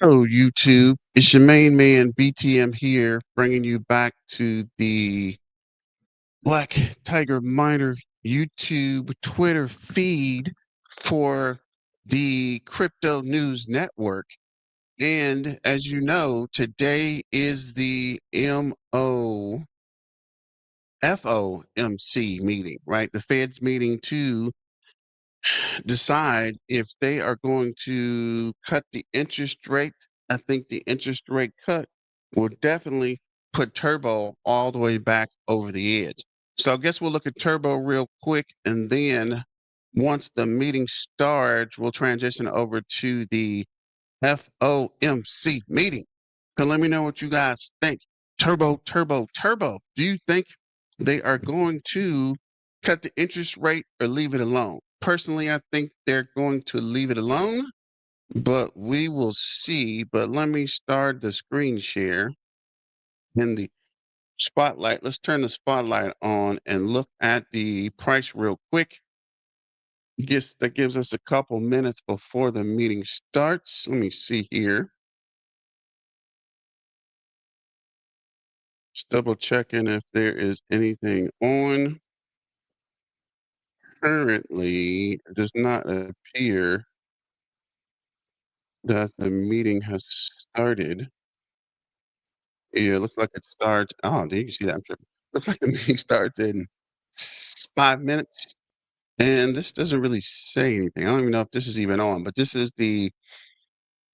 Hello, YouTube. It's your main man, BTM here, bringing you back to the Black Tiger Miner YouTube Twitter feed for the Crypto News Network. And as you know, today is the FOMC meeting, right? The Fed's meeting to decide if they are going to cut the interest rate. I think the interest rate cut will definitely put Turbo all the way back over the edge. So I guess we'll look at Turbo real quick, and then once the meeting starts, we'll transition over to the FOMC meeting. So let me know what you guys think. Turbo, turbo, turbo. Do you think they are going to cut the interest rate or leave it alone? Personally, I think they're going to leave it alone, but we will see. But let me start the screen share in the spotlight. Let's turn the spotlight on and look at the price real quick. Guess that gives us a couple minutes before the meeting starts. Let me see here. Just double checking if there is anything on. Currently, it does not appear that the meeting has started. Yeah, it looks like it starts. Oh, you can see that. I'm tripping. Looks like the meeting starts in 5 minutes. And this doesn't really say anything. I don't even know if this is even on, but this is the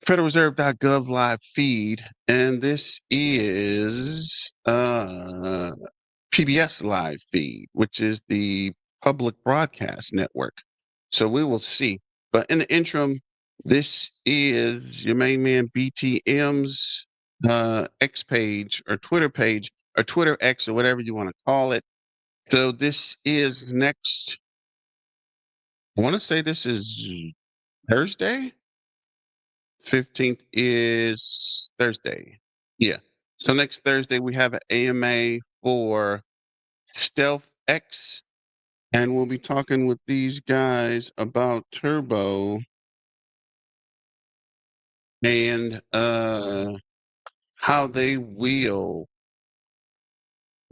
federalreserve.gov live feed. And this is PBS live feed, which is the public broadcast network. So we will see. But in the interim, this is your main man BTM's X page or Twitter X or whatever you want to call it. So this is next. I want to say this is Thursday. 15th is Thursday. Yeah. So next Thursday we have an AMA for Stealth X. And we'll be talking with these guys about Turbo and how they will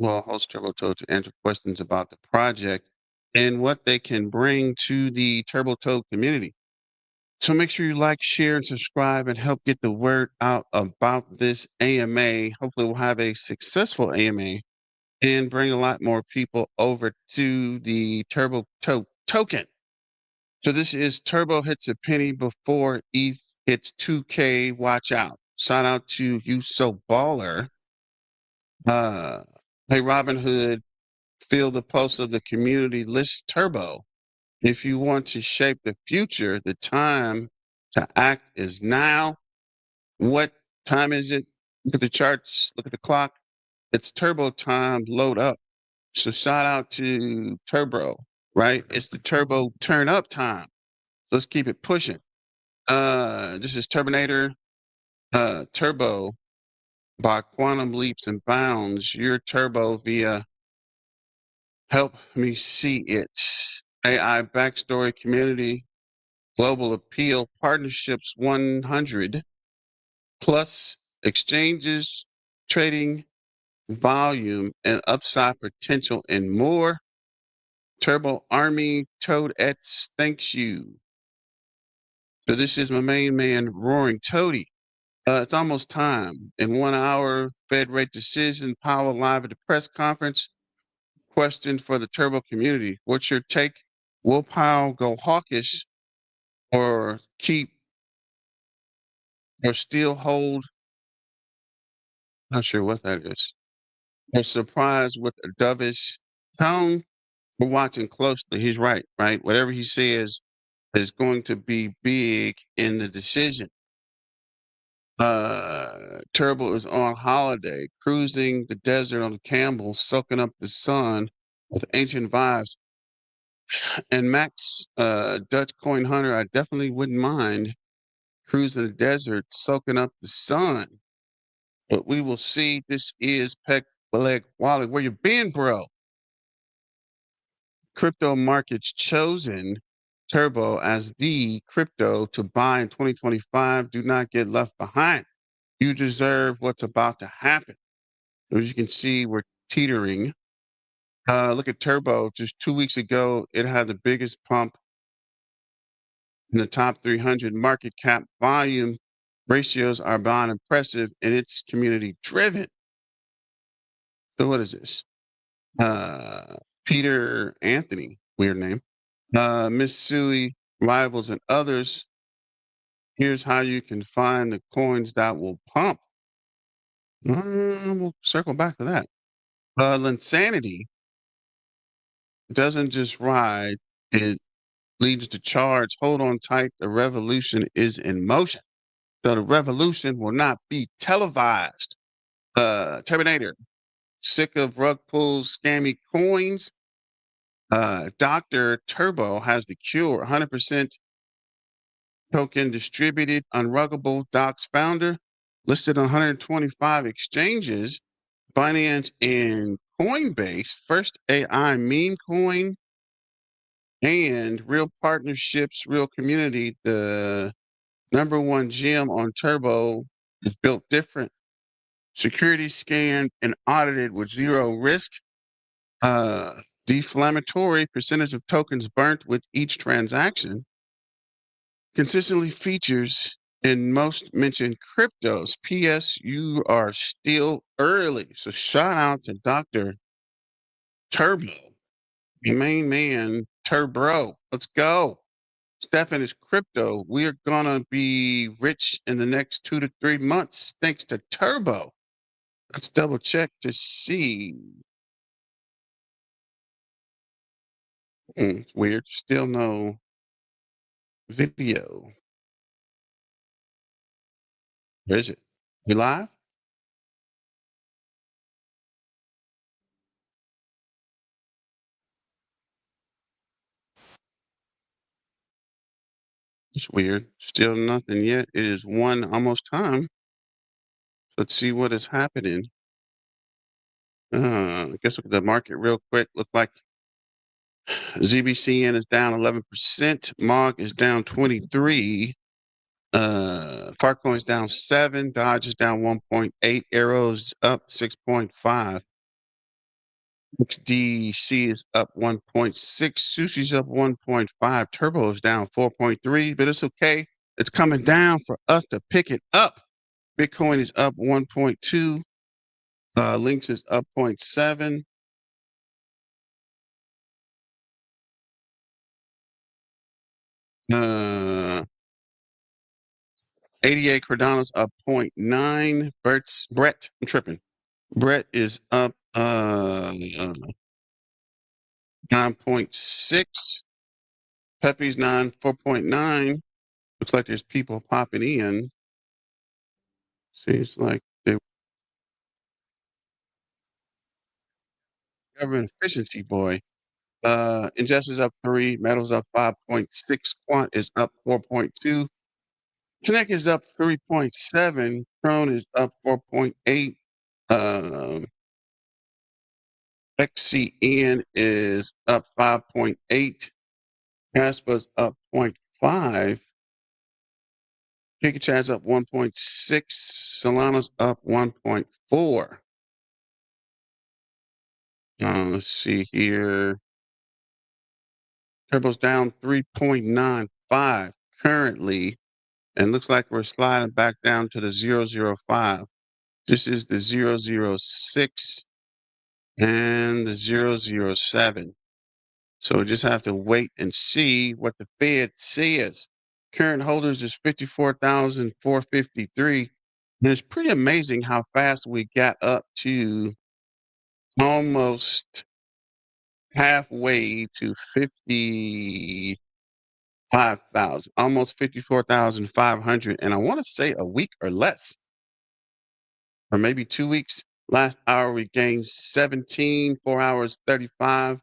host Turbo Toad to answer questions about the project and what they can bring to the Turbo Toad community. So make sure you like, share, and subscribe and help get the word out about this AMA. Hopefully we'll have a successful AMA and bring a lot more people over to the Turbo Toad token. So this is Turbo hits a penny before ETH hits 2K. Watch out. Shout out to You So Baller. Hey, Robin Hood, feel the pulse of the community. List Turbo. If you want to shape the future, the time to act is now. What time is it? Look at the charts. Look at the clock. It's Turbo time. Load up. So shout out to Turbo, right? It's the Turbo turn up time. Let's keep it pushing. This is Terminator Turbo by Quantum Leaps and Bounds. Your Turbo via Help Me See It. AI Backstory Community Global Appeal Partnerships 100 plus exchanges, trading volume, and upside potential and more. Turbo Army Toadettes thanks you. So this is my main man, Roaring Toady. It's almost time. In 1 hour, Fed rate decision, Powell live at the press conference. Question for the Turbo community. What's your take? Will Powell go hawkish or keep or still hold? Not sure what that is. Or surprised with a dovish tone? We're watching closely. He's right, right? Whatever he says is going to be big in the decision. Turbo is on holiday, cruising the desert on the camel, soaking up the sun with ancient vibes. And Max, Dutch Coin Hunter, I definitely wouldn't mind cruising the desert, soaking up the sun. But we will see. This is Peck Leg Wally. Where you been, bro? Crypto markets chosen. Turbo as the crypto to buy in 2025. Do not get left behind. You deserve what's about to happen. As you can see, we're teetering. Look at Turbo. Just 2 weeks ago, it had the biggest pump in the top 300 market cap volume. Ratios are beyond impressive, and it's community driven. So what is this? Uh, Peter Anthony, weird name. Miss Sui, rivals, and others. Here's how you can find the coins that will pump. We'll circle back to that. Insanity doesn't just ride, it leads to charge. Hold on tight. The revolution is in motion. So the revolution will not be televised. Terminator, sick of rug pulls, scammy coins. Dr. Turbo has the cure. 100% token distributed, unruggable. Doc's founder, listed on 125 exchanges. Binance and Coinbase, first AI meme coin, and real partnerships, real community. The number one gem on Turbo is built different. Security scanned and audited with zero risk. Uh, Deflammatory percentage of tokens burnt with each transaction. Consistently features in most mentioned cryptos. P.S. You are still early. So shout out to Dr. Turbo, the main man, Turbro. Let's go. Stefan is crypto. We are gonna be rich in the next 2 to 3 months thanks to Turbo. Let's double check to see. It's weird. Still no video. Where is it? We live? It's weird. Still nothing yet. It is one almost time. Let's see what is happening. I guess look at the market real quick. Look like ZBCN is down 11%. MOG is down 23. Farcoin is down 7. Dodge is down 1.8. Arrows up 6.5. XDC is up 1.6. Sushi's up 1.5. Turbo is down 4.3, but it's okay. It's coming down for us to pick it up. Bitcoin is up 1.2. Lynx is up 0.7. 88 Cardano's up 0.9. Brett, I'm tripping. Brett is up 9.6. Pepe's 4.9. Looks like there's people popping in. Seems like the government efficiency boy. Ingest is up 3. Metals up 5.6. Quant is up 4.2. Connect is up 3.7. Tron is up 4.8. Um, XCN is up 5.8. Caspa's up 0.5. Picachat's up 1.6. Solana's up 1.4. Let's see here. Turbo's down 3.95 currently, and looks like we're sliding back down to the 005. This is the 006 and the 007. So we just have to wait and see what the Fed says. Current holders is 54,453. And it's pretty amazing how fast we got up to almost halfway to 55,000, almost 54,500. And I want to say a week or less, or maybe 2 weeks. Last hour, we gained 17, 4 hours, 35.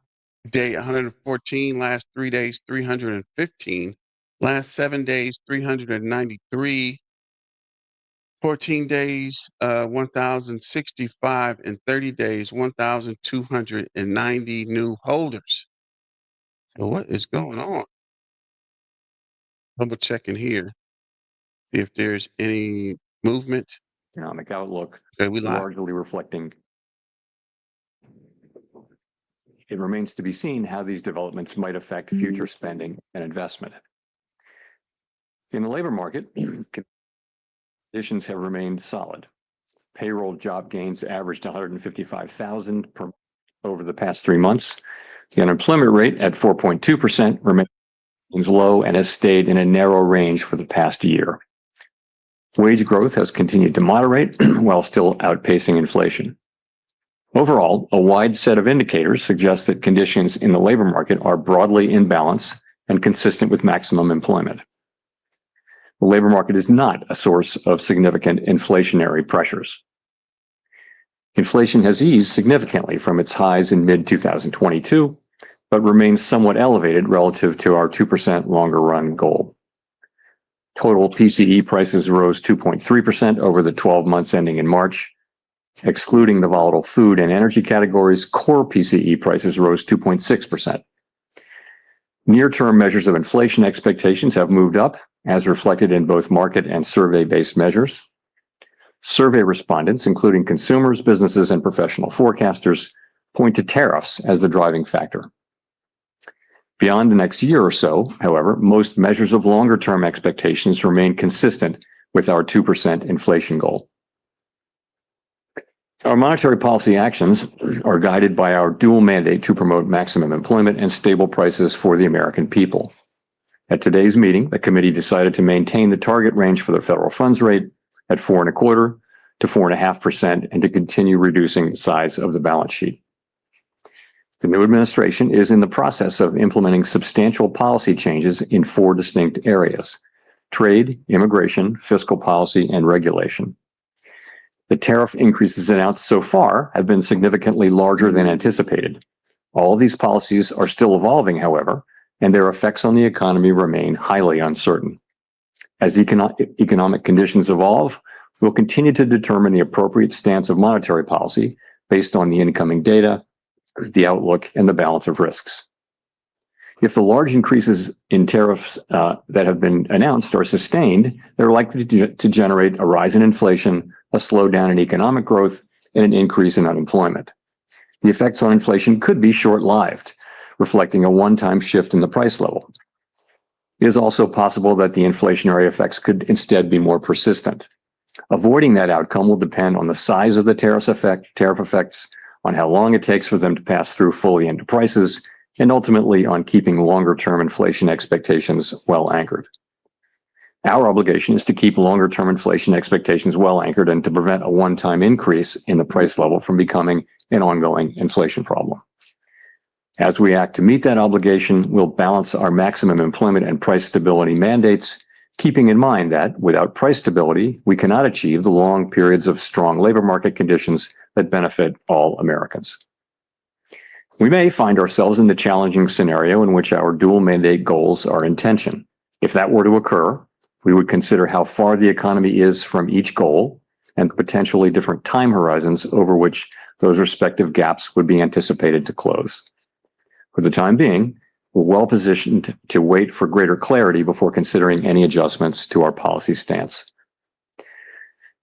Day 114, last 3 days 315, last 7 days 393, 14 days 1065, and 30 days 1290 new holders. So what is going on? double checking here if there's any movement. Economic outlook Okay, we live. largely reflecting. It remains to be seen how these developments might affect future spending and investment. In the labor market, conditions have remained solid. Payroll job gains averaged 155,000 per over the past 3 months. The unemployment rate at 4.2% remains low and has stayed in a narrow range for the past year. Wage growth has continued to moderate while still outpacing inflation. Overall, a wide set of indicators suggest that conditions in the labor market are broadly in balance and consistent with maximum employment. The labor market is not a source of significant inflationary pressures. Inflation has eased significantly from its highs in mid-2022, but remains somewhat elevated relative to our 2% longer run goal. Total PCE prices rose 2.3% over the 12 months ending in March. Excluding the volatile food and energy categories, core PCE prices rose 2.6%. Near-term measures of inflation expectations have moved up, as reflected in both market and survey-based measures. Survey respondents, including consumers, businesses, and professional forecasters, point to tariffs as the driving factor. Beyond the next year or so, however, most measures of longer-term expectations remain consistent with our 2% inflation goal. Our monetary policy actions are guided by our dual mandate to promote maximum employment and stable prices for the American people. At today's meeting, the committee decided to maintain the target range for the federal funds rate at 4.25% to 4.5% and to continue reducing the size of the balance sheet. The new administration is in the process of implementing substantial policy changes in 4 distinct areas: trade, immigration, fiscal policy, and regulation. The tariff increases announced so far have been significantly larger than anticipated. All of these policies are still evolving, however, and their effects on the economy remain highly uncertain. As economic conditions evolve, we'll continue to determine the appropriate stance of monetary policy based on the incoming data, the outlook, and the balance of risks. If the large increases in tariffs that have been announced are sustained, they're likely to generate a rise in inflation, a slowdown in economic growth, and an increase in unemployment. The effects on inflation could be short-lived, reflecting a one-time shift in the price level. It is also possible that the inflationary effects could instead be more persistent. Avoiding that outcome will depend on the size of the tariff effects, on how long it takes for them to pass through fully into prices, and ultimately on keeping longer-term inflation expectations well anchored. Our obligation is to keep longer-term inflation expectations well anchored and to prevent a one-time increase in the price level from becoming an ongoing inflation problem. As we act to meet that obligation, we'll balance our maximum employment and price stability mandates, keeping in mind that without price stability, we cannot achieve the long periods of strong labor market conditions that benefit all Americans. We may find ourselves in the challenging scenario in which our dual mandate goals are in tension. If that were to occur, we would consider how far the economy is from each goal and the potentially different time horizons over which those respective gaps would be anticipated to close. For the time being, we're well positioned to wait for greater clarity before considering any adjustments to our policy stance.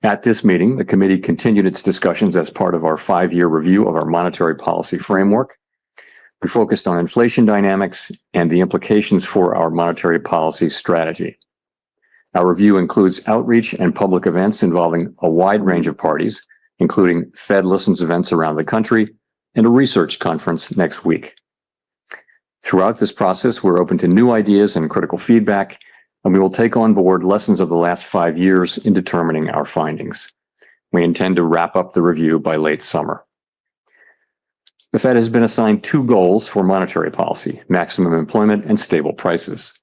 At this meeting, the committee continued its discussions as part of our 5-year review of our monetary policy framework. We focused on inflation dynamics and the implications for our monetary policy strategy. Our review includes outreach and public events involving a wide range of parties, including Fed Listens events around the country and a research conference next week. Throughout this process, we're open to new ideas and critical feedback, and we will take on board lessons of the last 5 years in determining our findings. We intend to wrap up the review by late summer. The Fed has been assigned 2 goals for monetary policy: maximum employment and stable prices.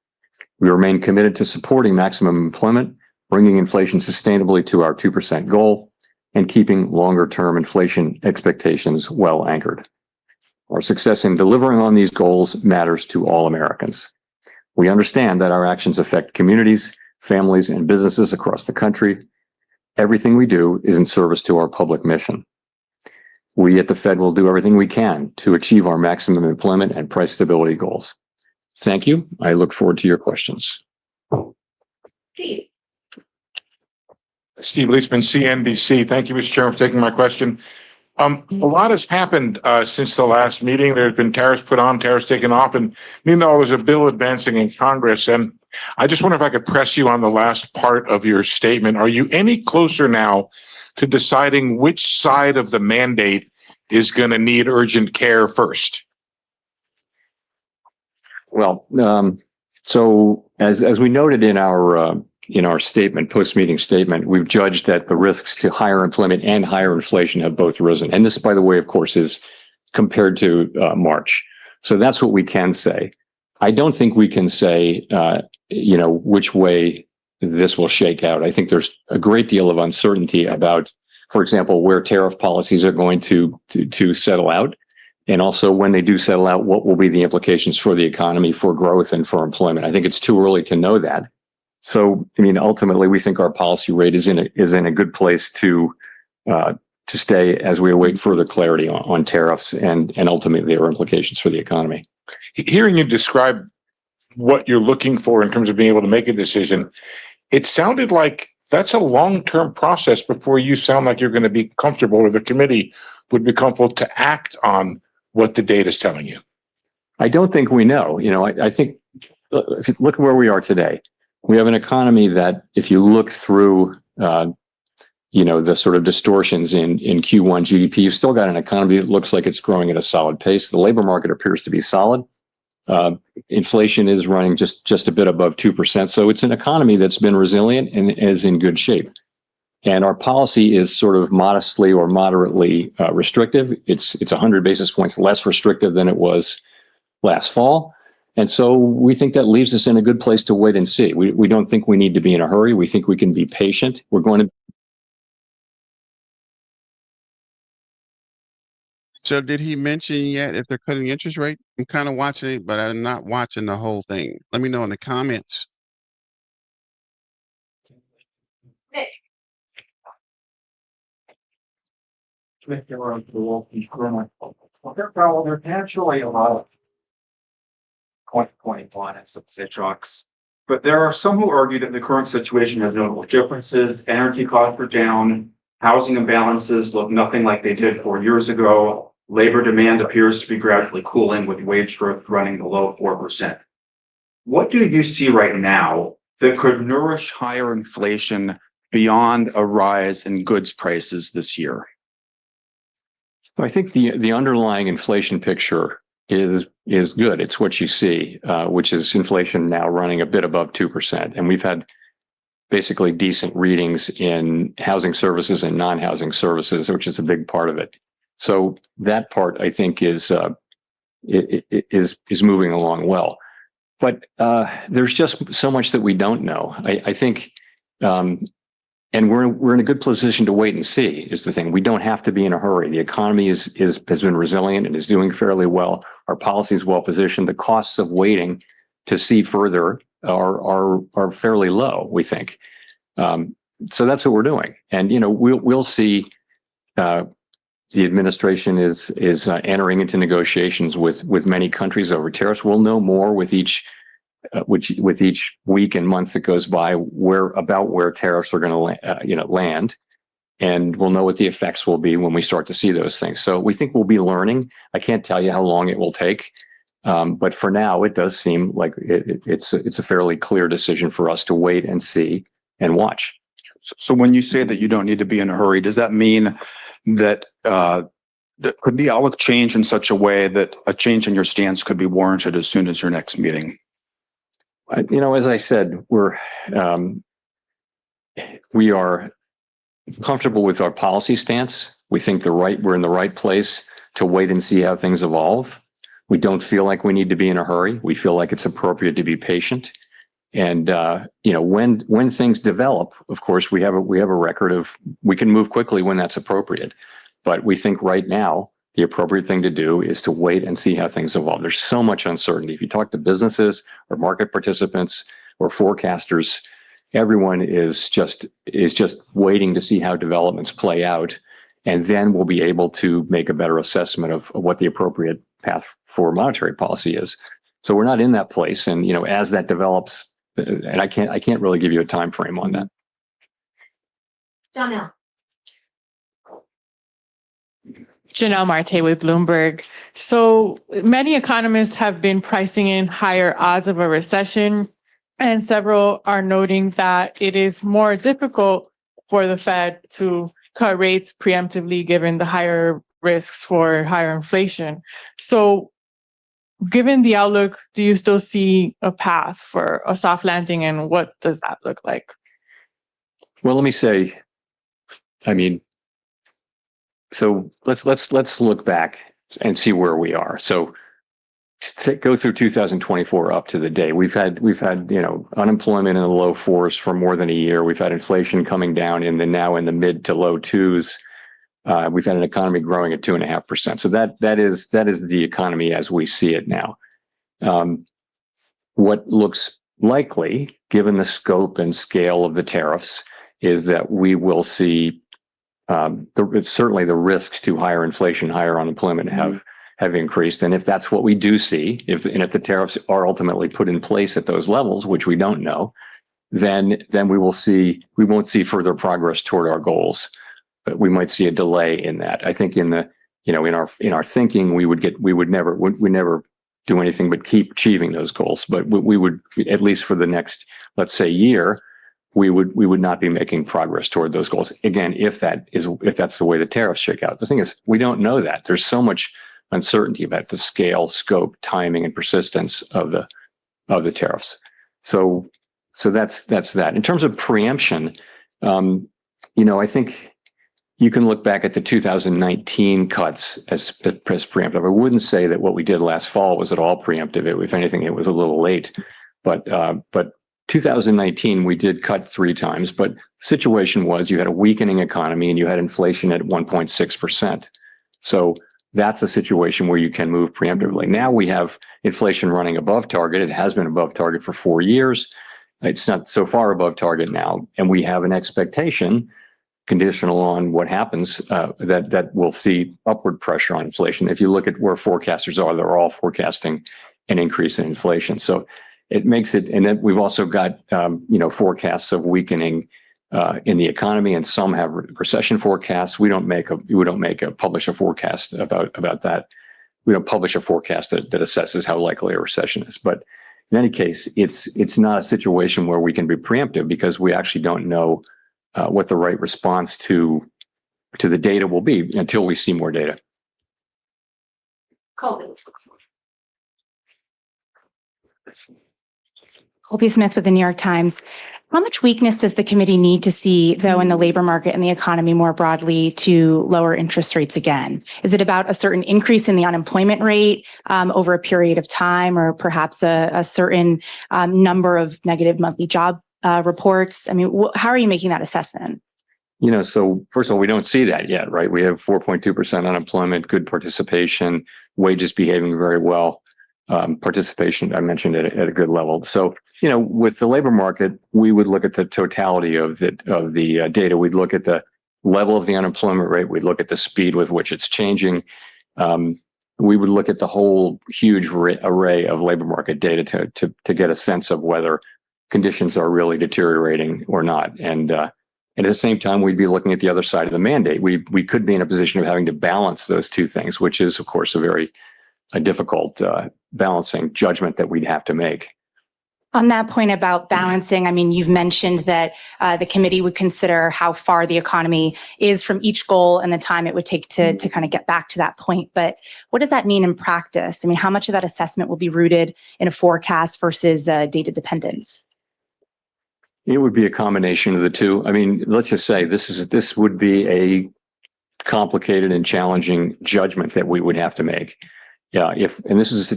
We remain committed to supporting maximum employment, bringing inflation sustainably to our 2% goal, and keeping longer-term inflation expectations well anchored. Our success in delivering on these goals matters to all Americans. We understand that our actions affect communities, families, and businesses across the country. Everything we do is in service to our public mission. We at the Fed will do everything we can to achieve our maximum employment and price stability goals. Thank you. I look forward to your questions. Steve Leachman, CNBC. Thank you, Mr. Chairman, for taking my question. A lot has happened since the last meeting. There have been tariffs put on, tariffs taken off, and meanwhile, there's a bill advancing in Congress. And I just wonder if I could press you on the last part of your statement. Are you any closer now to deciding which side of the mandate is going to need urgent care first? Well, so as we noted in our statement, post-meeting statement, we've judged that the risks to higher employment and higher inflation have both risen. And this, by the way, of course, is compared to March. So that's what we can say. I don't think we can say, which way this will shake out. I think there's a great deal of uncertainty about, for example, where tariff policies are going to settle out. And also when they do settle out, what will be the implications for the economy, for growth and for employment? I think it's too early to know that. So, I mean, ultimately, we think our policy rate is in a good place to stay as we await further clarity on tariffs and ultimately their implications for the economy. Hearing you describe what you're looking for in terms of being able to make a decision, it sounded like that's a long-term process before you sound like you're going to be comfortable, or the committee would be comfortable to act on what the data is telling you. I don't think we know. I think if you look where we are today, we have an economy that, if you look through, the sort of distortions in Q1 GDP, you've still got an economy that looks like it's growing at a solid pace. The labor market appears to be solid. Inflation is running just a bit above 2%. So it's an economy that's been resilient and is in good shape. And our policy is sort of modestly or moderately restrictive. It's 100 basis points less restrictive than it was last fall. And so we think that leaves us in a good place to wait and see. We don't think we need to be in a hurry. We think we can be patient. We're going to. So did he mention yet if they're cutting the interest rate? I'm kind of watching it, but I'm not watching the whole thing. Let me know in the comments. Chair Powell, there's actually a lot of 2021 and some Citrox, but there are some who argue that the current situation has notable differences. Energy costs are down, housing imbalances look nothing like they did 4 years ago. Labor demand appears to be gradually cooling, with wage growth running below 4%. What do you see right now that could nourish higher inflation beyond a rise in goods prices this year? I think the underlying inflation picture is good. It's what you see, which is inflation now running a bit above 2%. And we've had basically decent readings in housing services and non-housing services, which is a big part of it. So that part, I think, is moving along well. But there's just so much that we don't know. I think, and we're in a good position to wait and see is the thing. We don't have to be in a hurry. The economy has been resilient and is doing fairly well. Our policy is well positioned. The costs of waiting to see further are fairly low, we think. So that's what we're doing. And we'll see. The administration is entering into negotiations with many countries over tariffs. We'll know more with each week and month that goes by where tariffs are going to land, and we'll know what the effects will be when we start to see those things. So we think we'll be learning. I can't tell you how long it will take, but for now, it does seem like it's a fairly clear decision for us to wait and see and watch. So when you say that you don't need to be in a hurry, does that mean that could the outlook change in such a way that a change in your stance could be warranted as soon as your next meeting? As I said, we are comfortable with our policy stance. We think we're in the right place to wait and see how things evolve. We don't feel like we need to be in a hurry. We feel like it's appropriate to be patient. And when things develop, of course, we have a record of we can move quickly when that's appropriate. But we think right now the appropriate thing to do is to wait and see how things evolve. There's so much uncertainty. If you talk to businesses or market participants or forecasters, everyone is just waiting to see how developments play out, and then we'll be able to make a better assessment of what the appropriate path for monetary policy is. So we're not in that place, and as that develops, and I can't really give you a time frame on that. Janelle. Janelle Marte with Bloomberg. So many economists have been pricing in higher odds of a recession, and several are noting that it is more difficult for the Fed to cut rates preemptively given the higher risks for higher inflation. So given the outlook, do you still see a path for a soft landing, and what does that look like? Well, let me say, I mean, so let's look back and see where we are. So go through 2024 up to the day. We've had unemployment in the low fours for more than a year. We've had inflation coming down now in the mid to low twos. We've had an economy growing at 2.5%. So that is the economy as we see it now. What looks likely, given the scope and scale of the tariffs, is that we will see certainly the risks to higher inflation, higher unemployment have increased. And if that's what we do see, if the tariffs are ultimately put in place at those levels, which we don't know, then we won't see further progress toward our goals. But we might see a delay in that. I think in our thinking, we would never do anything but keep achieving those goals. But we would, at least for the next, let's say, year, we would not be making progress toward those goals. Again, if that's the way the tariffs shake out. The thing is, we don't know that. There's so much uncertainty about the scale, scope, timing, and persistence of the tariffs. So that's that. In terms of preemption, I think you can look back at the 2019 cuts as preemptive. I wouldn't say that what we did last fall was at all preemptive. If anything, it was a little late. But 2019, we did cut 3 times. But the situation was you had a weakening economy and you had inflation at 1.6%. So that's a situation where you can move preemptively. Now we have inflation running above target. It has been above target for 4 years. It's not so far above target now. And we have an expectation, conditional on what happens, that we'll see upward pressure on inflation. If you look at where forecasters are, they're all forecasting an increase in inflation. So it makes it, and then we've also got forecasts of weakening in the economy, and some have recession forecasts. We don't publish a forecast about that. We don't publish a forecast that assesses how likely a recession is. But in any case, it's not a situation where we can be preemptive because we actually don't know what the right response to the data will be until we see more data. Colby Smith with the New York Times. How much weakness does the committee need to see, though, in the labor market and the economy more broadly to lower interest rates again? Is it about a certain increase in the unemployment rate over a period of time, or perhaps a certain number of negative monthly job reports? I mean, how are you making that assessment? So first of all, we don't see that yet, right? We have 4.2% unemployment, good participation, wages behaving very well. Participation, I mentioned it at a good level. So, with the labor market, we would look at the totality of the data. We'd look at the level of the unemployment rate. We'd look at the speed with which it's changing. We would look at the whole huge array of labor market data to get a sense of whether conditions are really deteriorating or not. And at the same time, we'd be looking at the other side of the mandate. We could be in a position of having to balance those two things, which is, of course, a difficult balancing judgment that we'd have to make. On that point about balancing, I mean, you've mentioned that the committee would consider how far the economy is from each goal and the time it would take to kind of get back to that point. But what does that mean in practice? I mean, how much of that assessment will be rooted in a forecast versus data dependence? It would be a combination of the two. I mean, let's just say this would be a complicated and challenging judgment that we would have to make. Yeah,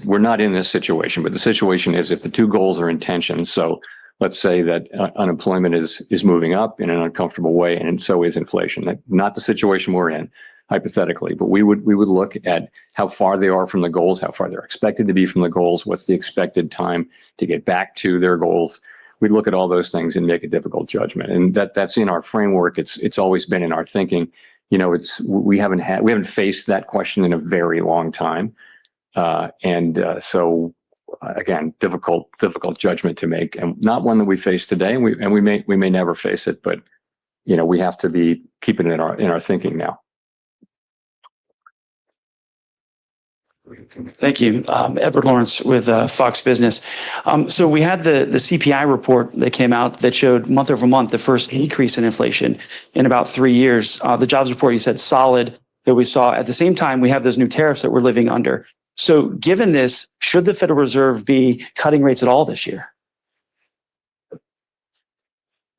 we're not in this situation, but the situation is if the two goals are in tension. So let's say that unemployment is moving up in an uncomfortable way, and so is inflation. Not the situation we're in, hypothetically, but we would look at how far they are from the goals, how far they're expected to be from the goals, what's the expected time to get back to their goals. We'd look at all those things and make a difficult judgment, and that's in our framework. It's always been in our thinking. We haven't faced that question in a very long time. So again, difficult judgment to make, and not one that we face today. And we may never face it, but we have to be keeping it in our thinking now. Thank you. Edward Lawrence with Fox Business. So we had the CPI report that came out that showed month over month the first decrease in inflation in about 3 years. The jobs report, you said, solid, that we saw. At the same time, we have those new tariffs that we're living under. So given this, should the Federal Reserve be cutting rates at all this year?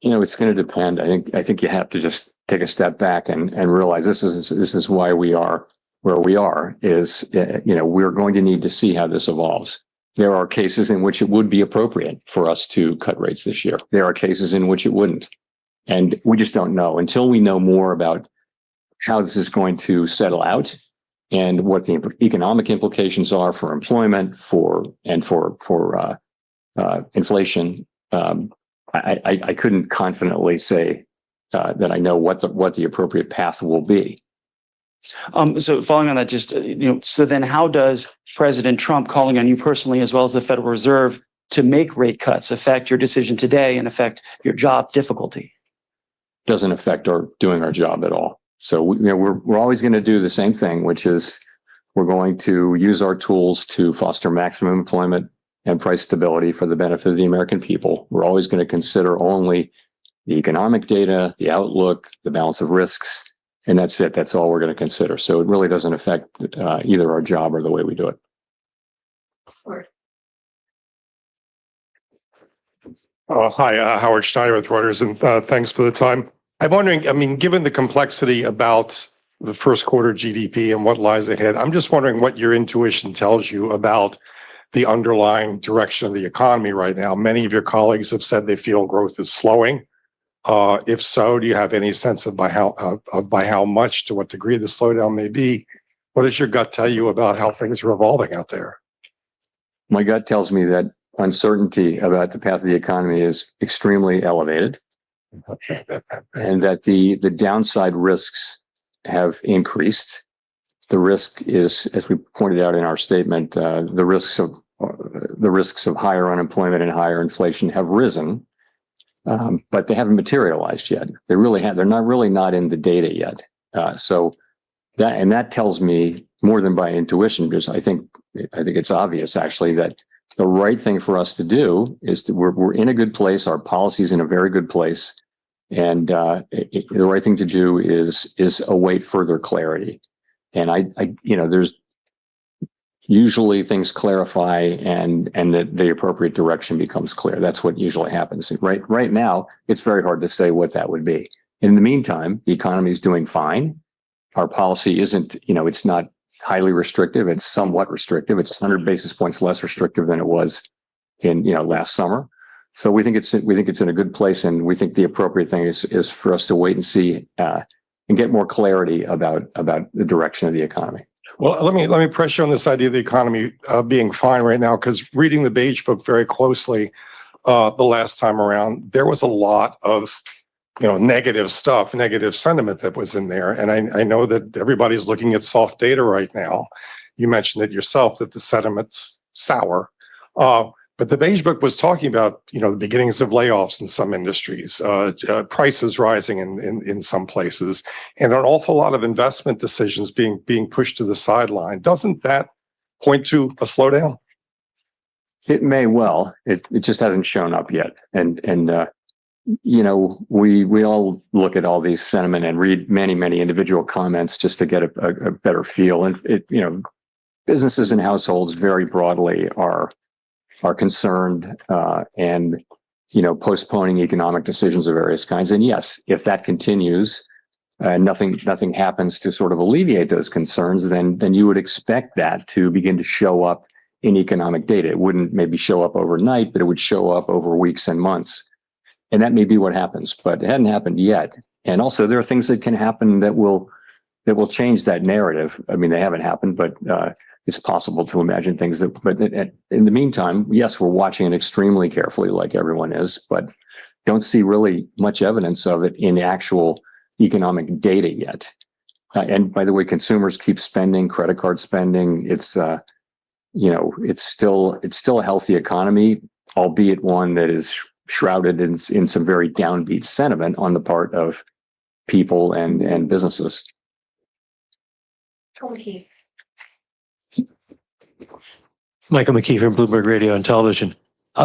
It's going to depend. I think you have to just take a step back and realize this is why we are where we are. Is we're going to need to see how this evolves. There are cases in which it would be appropriate for us to cut rates this year. There are cases in which it wouldn't, and we just don't know until we know more about how this is going to settle out and what the economic implications are for employment, for inflation. I couldn't confidently say that I know what the appropriate path will be. So following on that, so then how does President Trump calling on you personally, as well as the Federal Reserve, to make rate cuts affect your decision today and affect your job difficulty? Doesn't affect our doing our job at all. So we're always going to do the same thing, which is we're going to use our tools to foster maximum employment and price stability for the benefit of the American people. We're always going to consider only the economic data, the outlook, the balance of risks, and that's it. That's all we're going to consider. So it really doesn't affect either our job or the way we do it. Hi, Howard Schneider with Reuters, and thanks for the time. I'm wondering, given the complexity about the first quarter GDP and what lies ahead, I'm just wondering what your intuition tells you about the underlying direction of the economy right now. Many of your colleagues have said they feel growth is slowing. If so, do you have any sense of by how much, to what degree the slowdown may be? What does your gut tell you about how things are evolving out there? My gut tells me that uncertainty about the path of the economy is extremely elevated, and that the downside risks have increased. The risk is, as we pointed out in our statement, the risks of higher unemployment and higher inflation have risen, but they haven't materialized yet. They're not in the data yet. So that tells me more than by intuition, because I think it's obvious actually that the right thing for us to do is we're in a good place. Our policy's in a very good place, and the right thing to do is await further clarity. And there's usually things clarify and the appropriate direction becomes clear. That's what usually happens. Right now, it's very hard to say what that would be. In the meantime, the economy is doing fine. Our policy isn't, it's not highly restrictive. It's somewhat restrictive. It's 100 basis points less restrictive than it was in, last summer. So we think it's in a good place, and we think the appropriate thing is for us to wait and see and get more clarity about the direction of the economy. Well, let me press you on this idea of the economy being fine right now, because reading the Beige Book very closely the last time around, there was a lot of negative stuff, negative sentiment that was in there. And I know that everybody's looking at soft data right now. You mentioned it yourself that the sentiment's sour. But the Beige Book was talking about, the beginnings of layoffs in some industries, prices rising in some places, and an awful lot of investment decisions being pushed to the sideline. Doesn't that point to a slowdown? It may well. It just hasn't shown up yet. And we all look at all these sentiment and read many individual comments just to get a better feel. And businesses and households very broadly are concerned and postponing economic decisions of various kinds. And yes, if that continues and nothing happens to sort of alleviate those concerns, then you would expect that to begin to show up in economic data. It wouldn't maybe show up overnight, but it would show up over weeks and months. And that may be what happens, but it hadn't happened yet. And also there are things that can happen that will change that narrative. I mean, they haven't happened, but it's possible to imagine things but in the meantime, yes, we're watching it extremely carefully like everyone is, but don't see really much evidence of it in actual economic data yet. And by the way, consumers keep spending, credit card spending. It's, it's still a healthy economy, albeit one that is shrouded in some very downbeat sentiment on the part of people and businesses. Michael McKee from Bloomberg Radio and Television.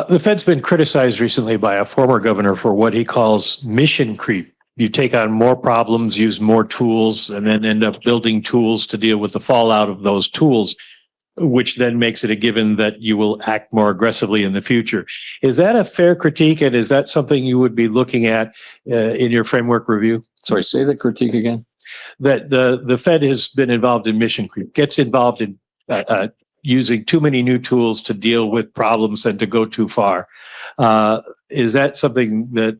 The Fed's been criticized recently by a former governor for what he calls mission creep. You take on more problems, use more tools, and then end up building tools to deal with the fallout of those tools, which then makes it a given that you will act more aggressively in the future. Is that a fair critique, and is that something you would be looking at in your framework review? Sorry, say the critique again. That the Fed has been involved in mission creep, gets involved in using too many new tools to deal with problems and to go too far. Is that something that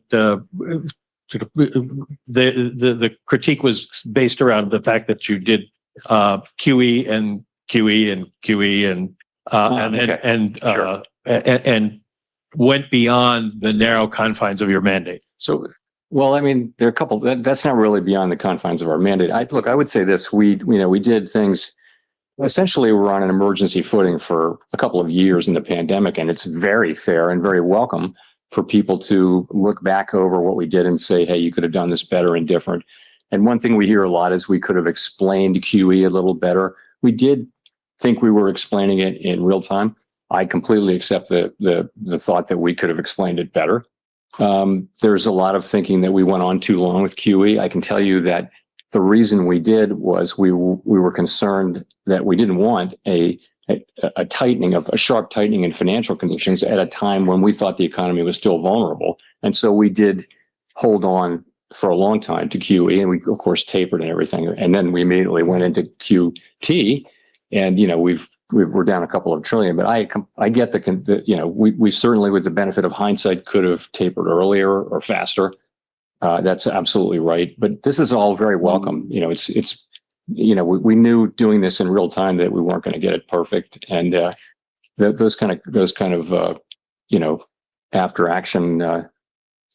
sort of the critique was based around the fact that you did QE and QE and QE and went beyond the narrow confines of your mandate? So, well, I mean, there are a couple. That's not really beyond the confines of our mandate. I would say this: we did things. Essentially, we're on an emergency footing for a couple of years in the pandemic, and it's very fair and very welcome for people to look back over what we did and say, hey, you could have done this better and different. And one thing we hear a lot is we could have explained QE a little better. We did think we were explaining it in real time. I completely accept the thought that we could have explained it better. There's a lot of thinking that we went on too long with QE. I can tell you that the reason we did was we were concerned that we didn't want a sharp tightening in financial conditions at a time when we thought the economy was still vulnerable. And so we did hold on for a long time to QE, and we of course tapered and everything. And then we immediately went into QT, and we're down a couple of trillion. But I get we certainly, with the benefit of hindsight, could have tapered earlier or faster. That's absolutely right. But this is all very welcome. We knew doing this in real time that we weren't going to get it perfect, and those kind of after action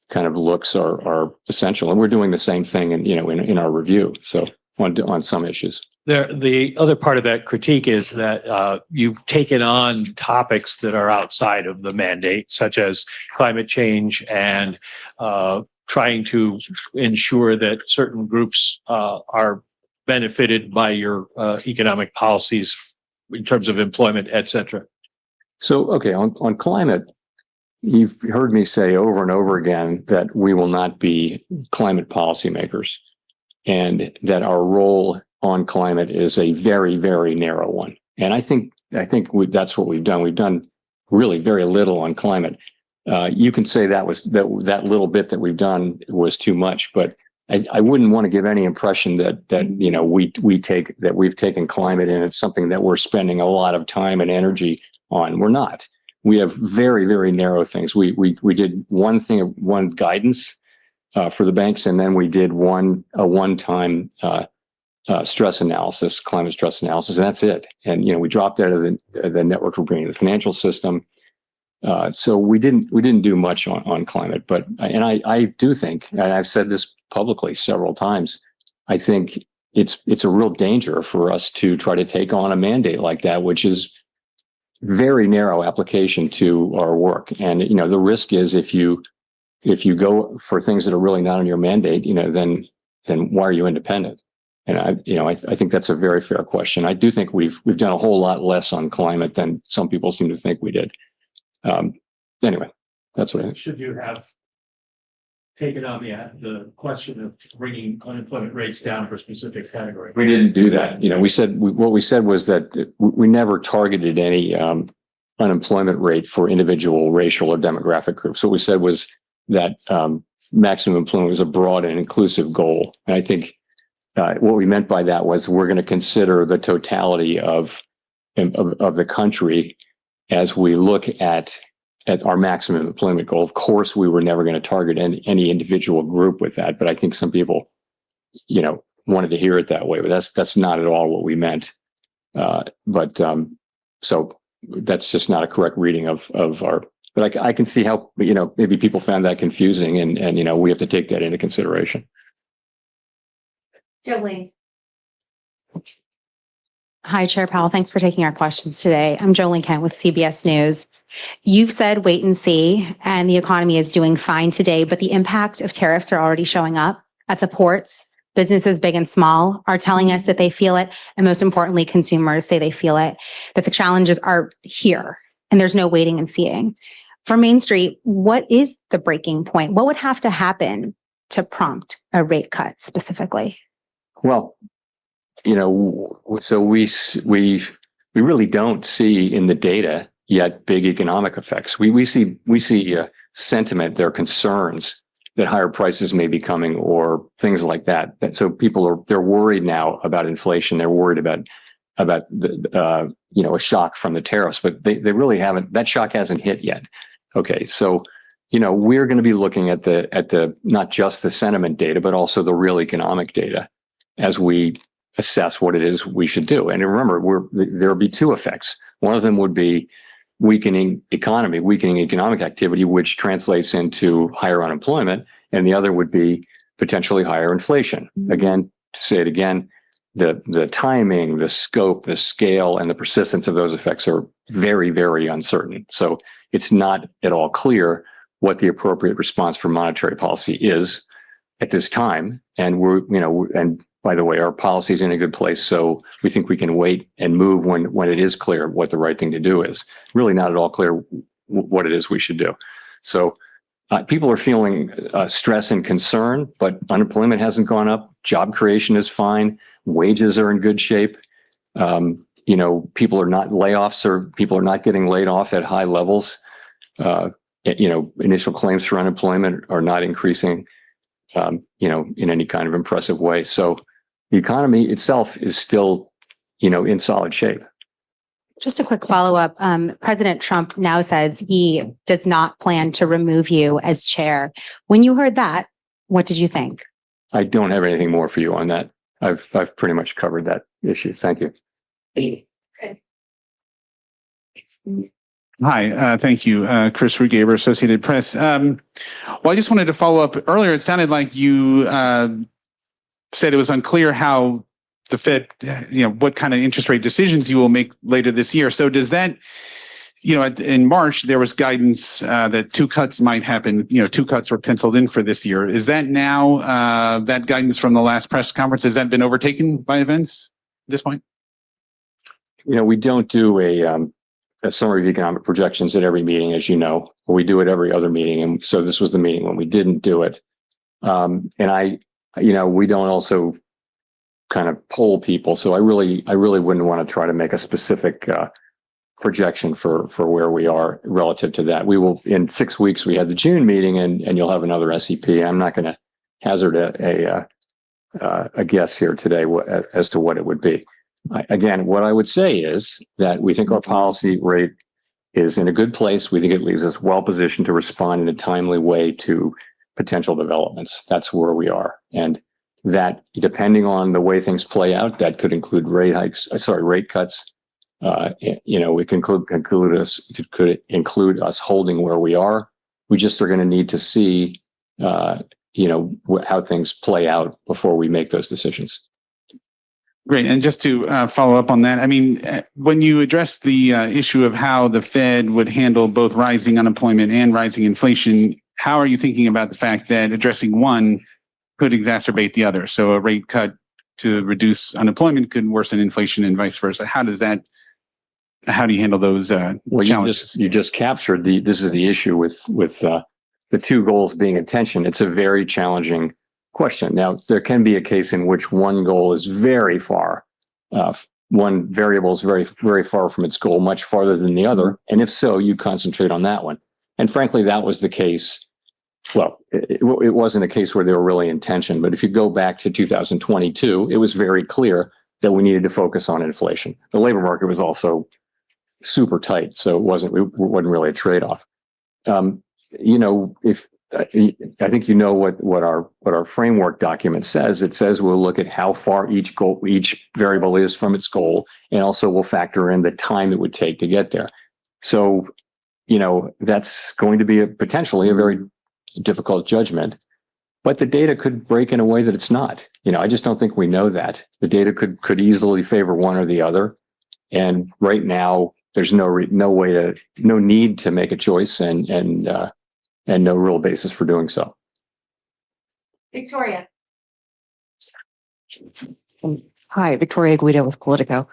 kind of looks are essential. And we're doing the same thing in our review. So on some issues. The other part of that critique is that you've taken on topics that are outside of the mandate, such as climate change and trying to ensure that certain groups are benefited by your economic policies in terms of employment, et cetera. So, okay, on climate, you've heard me say over and over again that we will not be climate policymakers, and that our role on climate is a very, very narrow one. And I think that's what we've done. We've done really very little on climate. You can say that little bit that we've done was too much, but I wouldn't want to give any impression that we've taken climate and it's something that we're spending a lot of time and energy on. We're not. We have very, very narrow things. We did one guidance for the banks, and then we did a one-time stress analysis, climate stress analysis, and that's it. And we dropped out of the network for bringing the financial system. So we didn't do much on climate, but I do think, and I've said this publicly several times, I think it's a real danger for us to try to take on a mandate like that, which is very narrow application to our work. And the risk is if you go for things that are really not on your mandate, then why are you independent? And I think that's a very fair question. I do think we've done a whole lot less on climate than some people seem to think we did. Anyway, that's what I think. Should you have taken on the question of bringing unemployment rates down for specific categories? We didn't do that. What we said was that we never targeted any unemployment rate for individual racial or demographic groups. What we said was that maximum employment was a broad and inclusive goal. And I think what we meant by that was we're going to consider the totality of the country as we look at our maximum employment goal. Of course, we were never going to target any individual group with that, but I think some people, wanted to hear it that way. But that's not at all what we meant. So that's just not a correct reading of our. But I can see how maybe people found that confusing, and we have to take that into consideration. Jolene. Hi, Chair Powell. Thanks for taking our questions today. I'm Jolene Kent with CBS News. You've said wait and see, and the economy is doing fine today, but the impact of tariffs are already showing up at the ports. Businesses big and small are telling us that they feel it, and most importantly, consumers say they feel it, that the challenges are here, and there's no waiting and seeing. For Main Street, what is the breaking point? What would have to happen to prompt a rate cut specifically? Well, so we really don't see in the data yet big economic effects. We see sentiment, there are concerns that higher prices may be coming or things like that. So they're worried now about inflation. They're worried about the a shock from the tariffs, but they really haven't. That shock hasn't hit yet. Okay, so we're going to be looking at the not just the sentiment data, but also the real economic data as we assess what it is we should do. And remember, there'll be two effects. One of them would be weakening economic activity, which translates into higher unemployment, and the other would be potentially higher inflation. Again, to say it again, the timing, the scope, the scale, and the persistence of those effects are very, very uncertain. So it's not at all clear what the appropriate response for monetary policy is at this time. And and by the way, our policy is in a good place, so we think we can wait and move when it is clear what the right thing to do is. Really not at all clear what it is we should do. So people are feeling stress and concern, but unemployment hasn't gone up. Job creation is fine. Wages are in good shape. People are not layoffs, or people are not getting laid off at high levels. Initial claims for unemployment are not increasing, in any kind of impressive way. So the economy itself is still, in solid shape. Just a quick follow-up. President Trump now says he does not plan to remove you as chair. When you heard that, what did you think? I don't have anything more for you on that. I've pretty much covered that issue. Thank you. Hi, thank you. Chris Rugaber, Associated Press. Well, I just wanted to follow up. Earlier, it sounded like you said it was unclear how the Fed, what kind of interest rate decisions you will make later this year. So does that, in March, there was guidance that 2 cuts might happen, 2 cuts were penciled in for this year. Is that now, that guidance from the last press conference, has that been overtaken by events at this point? We don't do a summary of economic projections at every meeting, as you know. We do it every other meeting. And so this was the meeting when we didn't do it. We don't also kind of poll people. So I really wouldn't want to try to make a specific projection for where we are relative to that. We will, in 6 weeks, we had the June meeting, and you'll have another SEP. I'm not going to hazard a guess here today as to what it would be. Again, what I would say is that we think our policy rate is in a good place. We think it leaves us well positioned to respond in a timely way to potential developments. That's where we are. And that, depending on the way things play out, that could include rate cuts. It could include us holding where we are. We just are going to need to see, how things play out before we make those decisions. Great. And just to follow up on that, I mean, when you address the issue of how the Fed would handle both rising unemployment and rising inflation, how are you thinking about the fact that addressing one could exacerbate the other? So a rate cut to reduce unemployment could worsen inflation and vice versa. How do you handle those challenges? You just captured this is the issue with the two goals being in tension. It's a very challenging question. Now, there can be a case in which one goal is very far, one variable is very, very far from its goal, much farther than the other. And if so, you concentrate on that one. And frankly, that was the case. Well, it wasn't a case where they were really in tension, but if you go back to 2022, it was very clear that we needed to focus on inflation. The labor market was also super tight, so it wasn't really a trade-off. I think what our framework document says. It says we'll look at how far each variable is from its goal, and also we'll factor in the time it would take to get there. So, that's going to be potentially a very difficult judgment. But the data could break in a way that it's not. I just don't think we know that. The data could easily favor one or the other. And right now, there's no need to make a choice and no real basis for doing so. Victoria. Hi, Victoria Guido with Politico.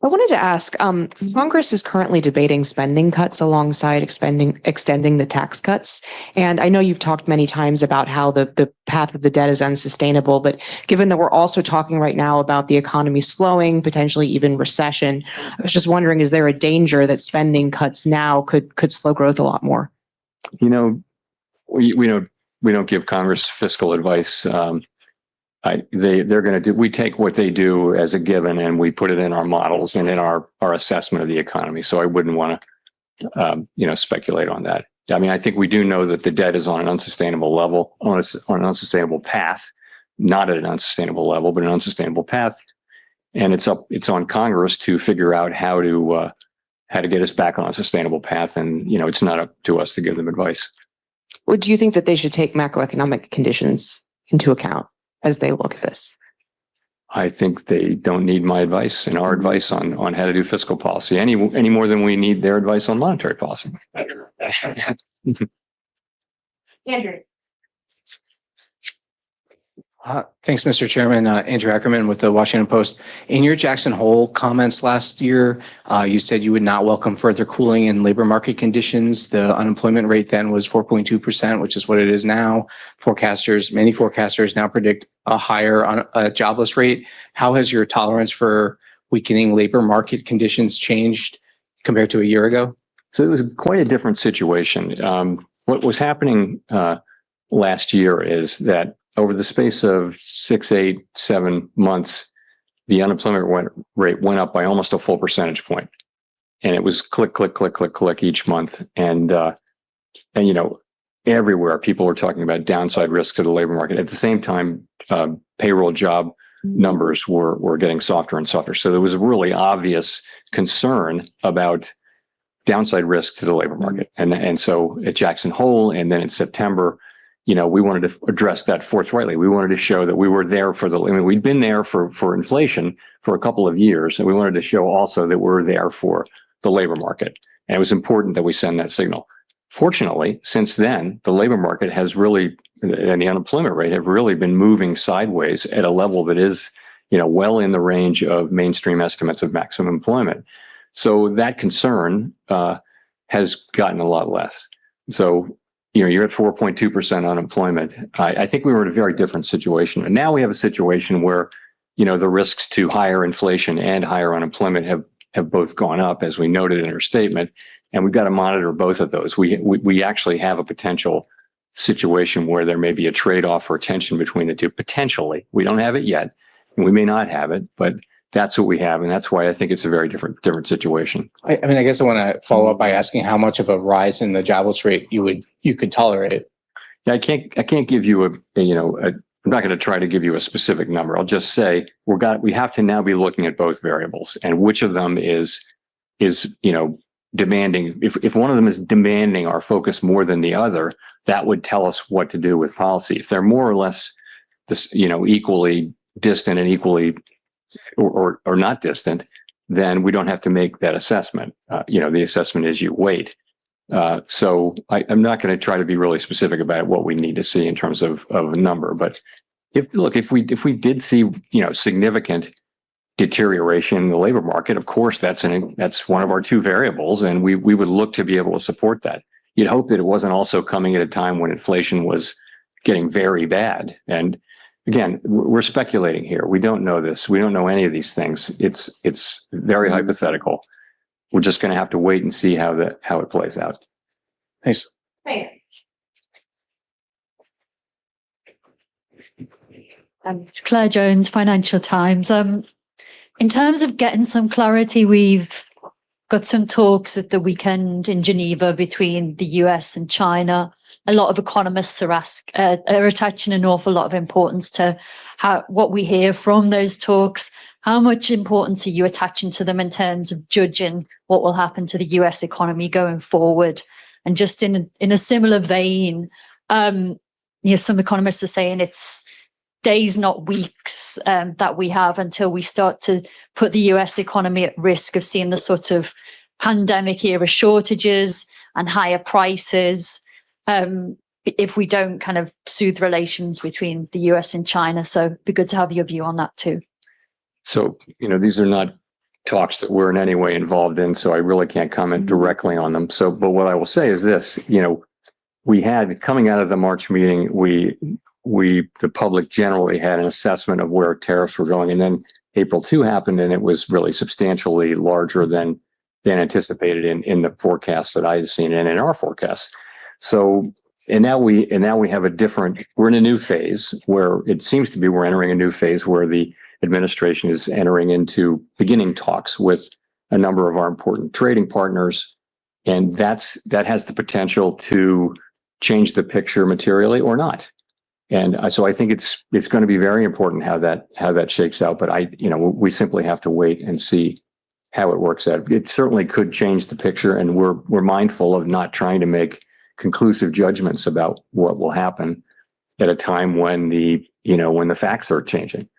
I wanted to ask, Congress is currently debating spending cuts alongside extending the tax cuts. And I know you've talked many times about how the path of the debt is unsustainable, but given that we're also talking right now about the economy slowing, potentially even recession, I was just wondering, is there a danger that spending cuts now could slow growth a lot more? We don't give Congress fiscal advice. We take what they do as a given and we put it in our models and in our assessment of the economy. So I wouldn't want to, speculate on that. I mean, I think we do know that the debt is on an unsustainable level, on an unsustainable path, not at an unsustainable level, but an unsustainable path. And it's on Congress to figure out how to get us back on a sustainable path. And, it's not up to us to give them advice. Well, do you think that they should take macroeconomic conditions into account as they look at this? I think they don't need my advice and our advice on how to do fiscal policy any more than we need their advice on monetary policy. Andrew. Thanks, Mr. Chairman. Andrew Ackerman with the Washington Post. In your Jackson Hole comments last year, you said you would not welcome further cooling in labor market conditions. The unemployment rate then was 4.2%, which is what it is now. Many forecasters now predict a higher jobless rate. How has your tolerance for weakening labor market conditions changed compared to a year ago? So it was quite a different situation. What was happening last year is that over the space of 6, 8, 7 months, the unemployment rate went up by almost a full percentage point. And it was click, click, click, click, click each month. And everywhere people were talking about downside risks to the labor market. At the same time, payroll job numbers were getting softer and softer. So there was a really obvious concern about downside risk to the labor market. And so at Jackson Hole and then in September, we wanted to address that forthrightly. We wanted to show that we were there we'd been there for inflation for a couple of years, and we wanted to show also that we're there for the labor market. And it was important that we send that signal. Fortunately, since then, the labor market has really, and the unemployment rate have really been moving sideways at a level that is, well in the range of mainstream estimates of maximum employment. So that concern has gotten a lot less. So you're at 4.2% unemployment. I think we were in a very different situation. And now we have a situation where, the risks to higher inflation and higher unemployment have both gone up, as we noted in our statement. And we've got to monitor both of those. We actually have a potential situation where there may be a trade-off or tension between the two. Potentially. We don't have it yet. And we may not have it, but that's what we have. And that's why I think it's a very different situation. I guess I want to follow up by asking how much of a rise in the jobless rate you could tolerate. Yeah, I can't give you I'm not going to try to give you a specific number. I'll just say we have to now be looking at both variables and which of them is demanding. If one of them is demanding our focus more than the other, that would tell us what to do with policy. If they're more or less equally distant and equally or not distant, then we don't have to make that assessment. The assessment is you wait. So I'm not going to try to be really specific about what we need to see in terms of a number. But if we did see significant deterioration in the labor market, of course that's one of our two variables, and we would look to be able to support that. You'd hope that it wasn't also coming at a time when inflation was getting very bad. And again, we're speculating here. We don't know this. We don't know any of these things. It's very hypothetical. We're just going to have to wait and see how it plays out. Thanks. Claire Jones, Financial Times. In terms of getting some clarity, we've got some talks at the weekend in Geneva between the US and China. A lot of economists are attaching an awful lot of importance to what we hear from those talks. How much importance are you attaching to them in terms of judging what will happen to the US economy going forward? And just in a similar vein, some economists are saying it's days, not weeks, that we have until we start to put the US economy at risk of seeing the sort of pandemic era shortages and higher prices, if we don't kind of soothe relations between the US and China. So it'd be good to have your view on that too. So, these are not talks that we're in any way involved in, so I really can't comment directly on them. So, but what I will say is this, we had, coming out of the March meeting, the public generally had an assessment of where tariffs were going. And then April 2 happened, and it was really substantially larger than anticipated in the forecasts that I had seen and in our forecasts. So, and now we have we're in a new phase where it seems to be we're entering a new phase where the administration is entering into beginning talks with a number of our important trading partners. And that has the potential to change the picture materially or not. And so I think it's going to be very important how that shakes out. But we simply have to wait and see how it works out. It certainly could change the picture, and we're mindful of not trying to make conclusive judgments about what will happen at a time when the facts are changing.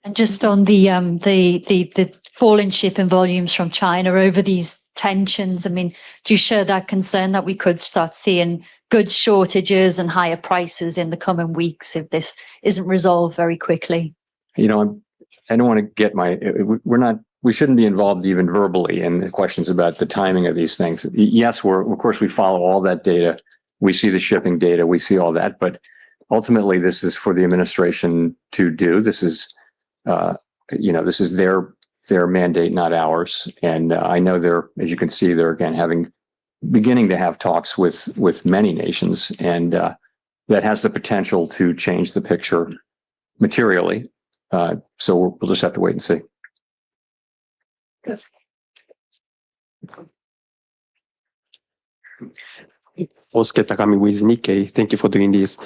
And just on the fall in shipping volumes from China over these tensions, I mean, do you share that concern that we could start seeing goods shortages and higher prices in the coming weeks if this isn't resolved very quickly? I don't want to get we shouldn't be involved even verbally in the questions about the timing of these things. Yes, of course we follow all that data. We see the shipping data, we see all that, but ultimately this is for the administration to do. This is this is their mandate, not ours. And I know as you can see, they're again beginning to have talks with many nations, and that has the potential to change the picture materially. So we'll just have to wait and see. Osuke Takami with Nikkei. Thank you for doing this.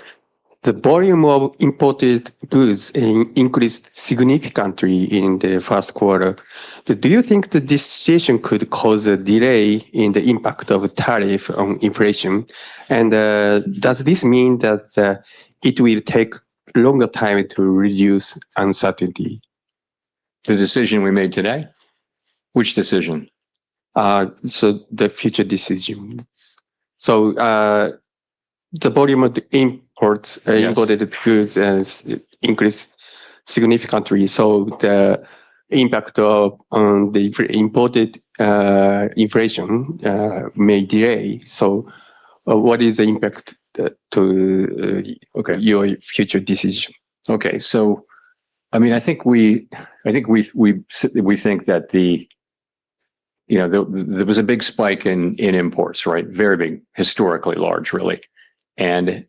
The volume of imported goods increased significantly in the first quarter. Do you think that this situation could cause a delay in the impact of tariff on inflation? And does this mean that it will take longer time to reduce uncertainty? The decision we made today? Which decision? So the future decision. So the volume of the imported goods has increased significantly. So the impact on the imported inflation may delay. So what is the impact to your future decision? Okay, so I mean, I think we think that there was a big spike in imports, right? Very big, historically large, really, and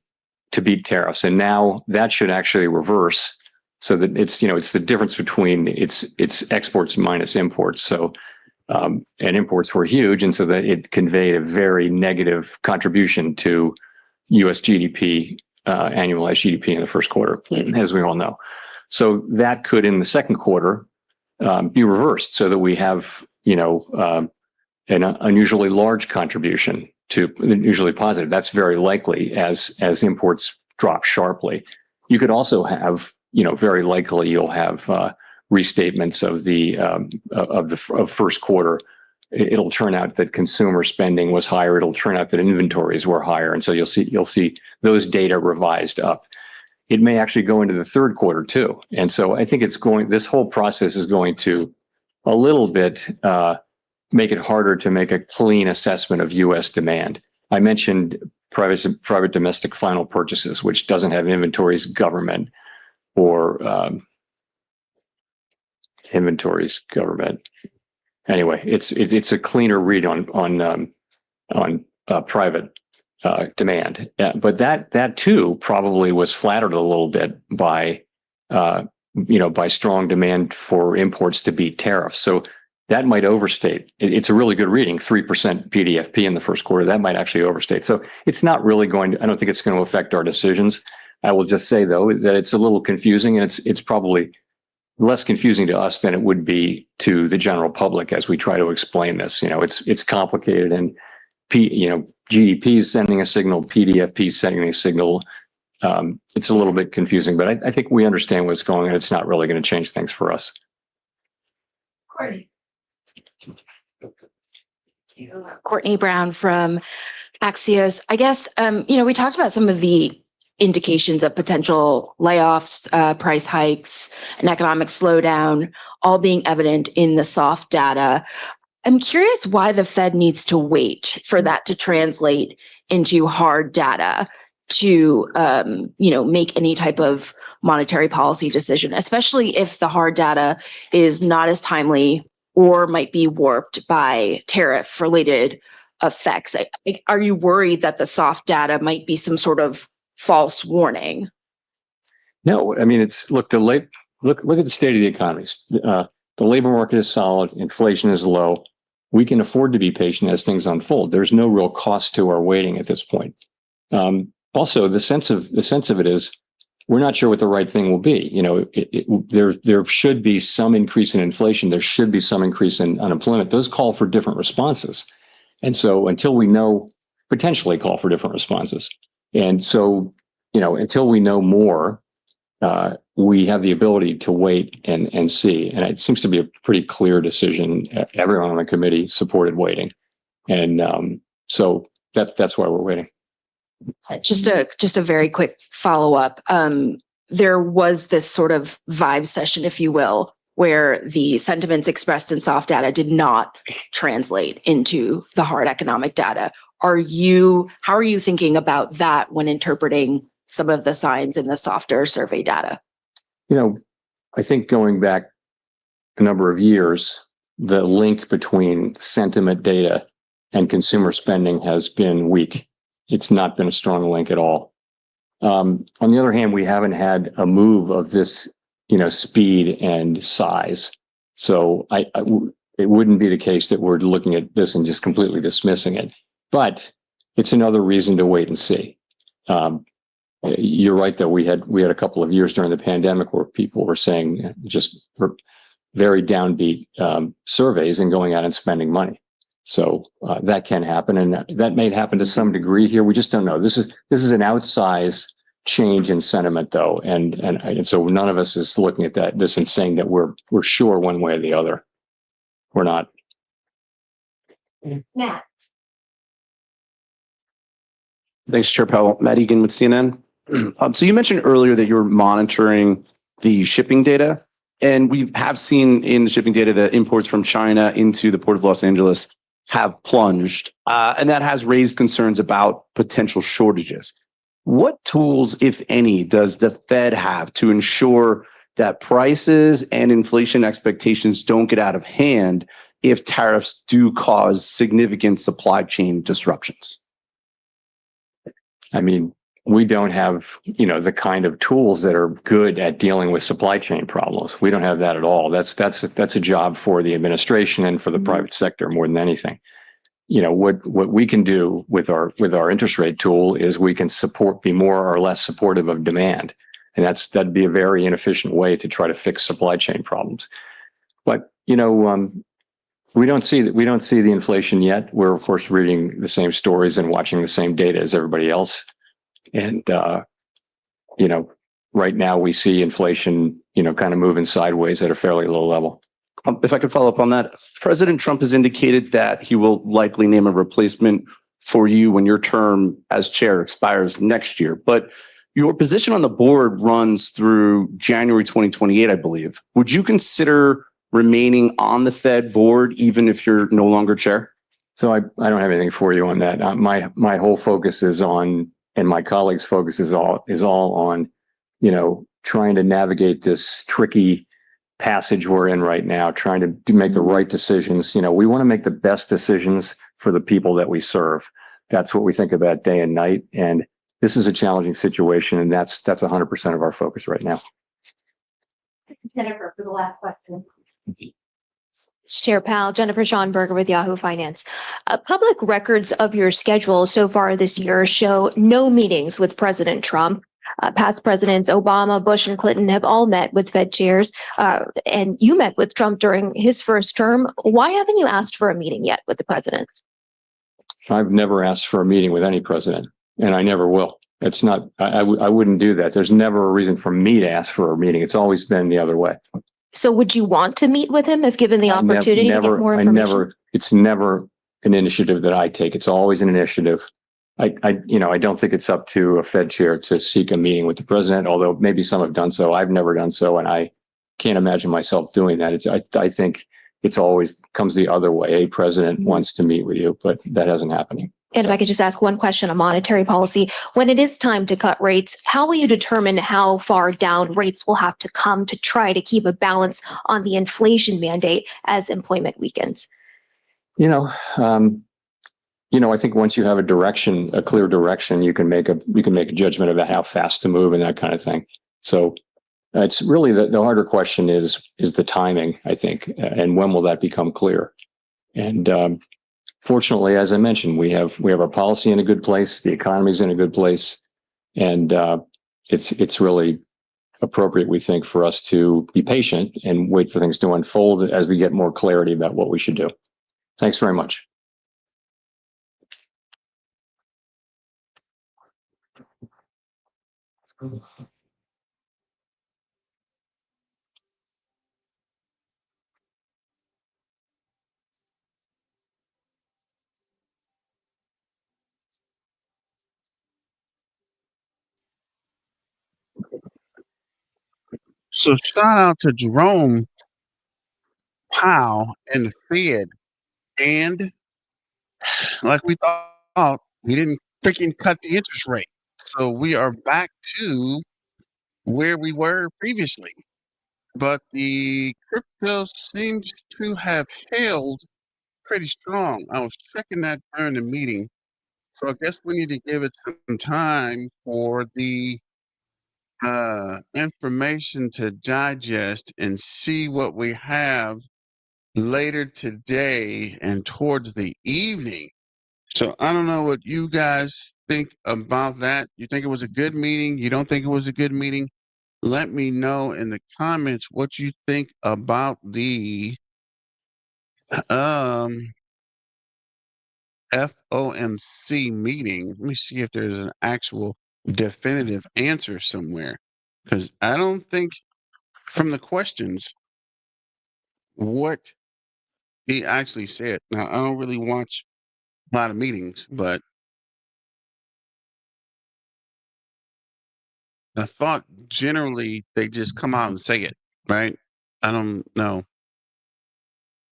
to beat tariffs. And now that should actually reverse, so that it's the difference between it's exports minus imports. So and imports were huge, and so that it conveyed a very negative contribution to U.S. GDP, annualized GDP in the first quarter, as we all know. So that could, in the second quarter, be reversed, so that we have an unusually large contribution to usually positive. That's very likely as imports drop sharply. You could also have, very likely you'll have restatements of first quarter. It'll turn out that consumer spending was higher. It'll turn out that inventories were higher, and so you'll see those data revised up. It may actually go into the third quarter too, and so I think this whole process is going to a little bit make it harder to make a clean assessment of U.S. demand. I mentioned private domestic final purchases, which doesn't have inventories, government, or inventories, government. Anyway, it's a cleaner read on private demand, but that too probably was flattered a little bit by strong demand for imports to beat tariffs. So that might overstate. It's a really good reading, 3% PDFP in the first quarter. That might actually overstate. So it's not really I don't think it's going to affect our decisions. I will just say though that it's a little confusing, and it's probably less confusing to us than it would be to the general public as we try to explain this. It's complicated, and GDP is sending a signal, PDFP is sending a signal. It's a little bit confusing, but I think we understand what's going on. It's not really going to change things for us. Courtney Brown from Axios. I guess, we talked about some of the indications of potential layoffs, price hikes, and economic slowdown, all being evident in the soft data. I'm curious why the Fed needs to wait for that to translate into hard data to, make any type of monetary policy decision, especially if the hard data is not as timely or might be warped by tariff-related effects. Are you worried that the soft data might be some sort of false warning? No, I mean, look at the state of the economy. The labor market is solid, inflation is low. We can afford to be patient as things unfold. There's no real cost to our waiting at this point. Also, the sense of it is we're not sure what the right thing will be. There should be some increase in inflation. There should be some increase in unemployment. Those call for different responses. And so until we know, potentially call for different responses. And so, until we know more, we have the ability to wait and see. And it seems to be a pretty clear decision. Everyone on the committee supported waiting. And so that's why we're waiting. Just a very quick follow-up. There was this sort of vibe session, if you will, where the sentiments expressed in soft data did not translate into the hard economic data. How are you thinking about that when interpreting some of the signs in the softer survey data? I think going back a number of years, the link between sentiment data and consumer spending has been weak. It's not been a strong link at all. On the other hand, we haven't had a move of this, speed and size. So it wouldn't be the case that we're looking at this and just completely dismissing it. But it's another reason to wait and see. You're right, though. We had a couple of years during the pandemic where people were saying just very downbeat surveys and going out and spending money. So that can happen, and that may happen to some degree here. We just don't know. This is an outsized change in sentiment, though, and so none of us is looking at this and saying that we're sure one way or the other. We're not. Matt. Thanks, Chair Powell. Matt Egan with CNN. So you mentioned earlier that you're monitoring the shipping data, and we have seen in the shipping data that imports from China into the Port of Los Angeles have plunged, and that has raised concerns about potential shortages. What tools, if any, does the Fed have to ensure that prices and inflation expectations don't get out of hand if tariffs do cause significant supply chain disruptions? I mean, we don't have, the kind of tools that are good at dealing with supply chain problems. We don't have that at all. That's a job for the administration and for the private sector more than anything. What we can do with our interest rate tool is we can be more or less supportive of demand, and that'd be a very inefficient way to try to fix supply chain problems. But we don't see the inflation yet. We're of course reading the same stories and watching the same data as everybody else. And, right now we see inflation, kind of moving sideways at a fairly low level. If I could follow up on that, President Trump has indicated that he will likely name a replacement for you when your term as chair expires next year. But your position on the board runs through January 2028, I believe. Would you consider remaining on the Fed board even if you're no longer chair? So I don't have anything for you on that. My whole focus is on, and my colleagues' focus is all on, trying to navigate this tricky passage we're in right now, trying to make the right decisions. We want to make the best decisions for the people that we serve. That's what we think about day and night. And this is a challenging situation, and that's 100% of our focus right now. Jennifer, for the last question. Chair Powell, Jennifer Schonberger with Yahoo Finance. Public records of your schedule so far this year show no meetings with President Trump. Past presidents Obama, Bush, and Clinton have all met with Fed chairs, and you met with Trump during his first term. Why haven't you asked for a meeting yet with the president? I've never asked for a meeting with any president, and I never will. It's not, I wouldn't do that. There's never a reason for me to ask for a meeting. It's always been the other way. So would you want to meet with him if given the opportunity to get more information? It's never an initiative that I take. It's always an initiative. I don't think it's up to a Fed chair to seek a meeting with the president, although maybe some have done so. I've never done so, and I can't imagine myself doing that. I think it's always comes the other way. A president wants to meet with you, but that hasn't happened. And if I could just ask one question on monetary policy, when it is time to cut rates, how will you determine how far down rates will have to come to try to keep a balance on the inflation mandate as employment weakens? I think once you have a clear direction, you can make a judgment about how fast to move and that kind of thing. So it's really the harder question is the timing, I think, and when will that become clear? And fortunately, as I mentioned, we have our policy in a good place, the economy's in a good place, and it's really appropriate, we think, for us to be patient and wait for things to unfold as we get more clarity about what we should do. Thanks very much. So shout out to Jerome Powell and the Fed. And like we thought, we didn't freaking cut the interest rate. So we are back to where we were previously. But the crypto seems to have held pretty strong. I was checking that during the meeting. So I guess we need to give it some time for the information to digest and see what we have later today and towards the evening. So I don't know what you guys think about that. You think it was a good meeting? You don't think it was a good meeting? Let me know in the comments what you think about the FOMC meeting. Let me see if there's an actual definitive answer somewhere. Because I don't think from the questions what he actually said. Now, I don't really watch a lot of meetings, but I thought generally they just come out and say it, right? I don't know.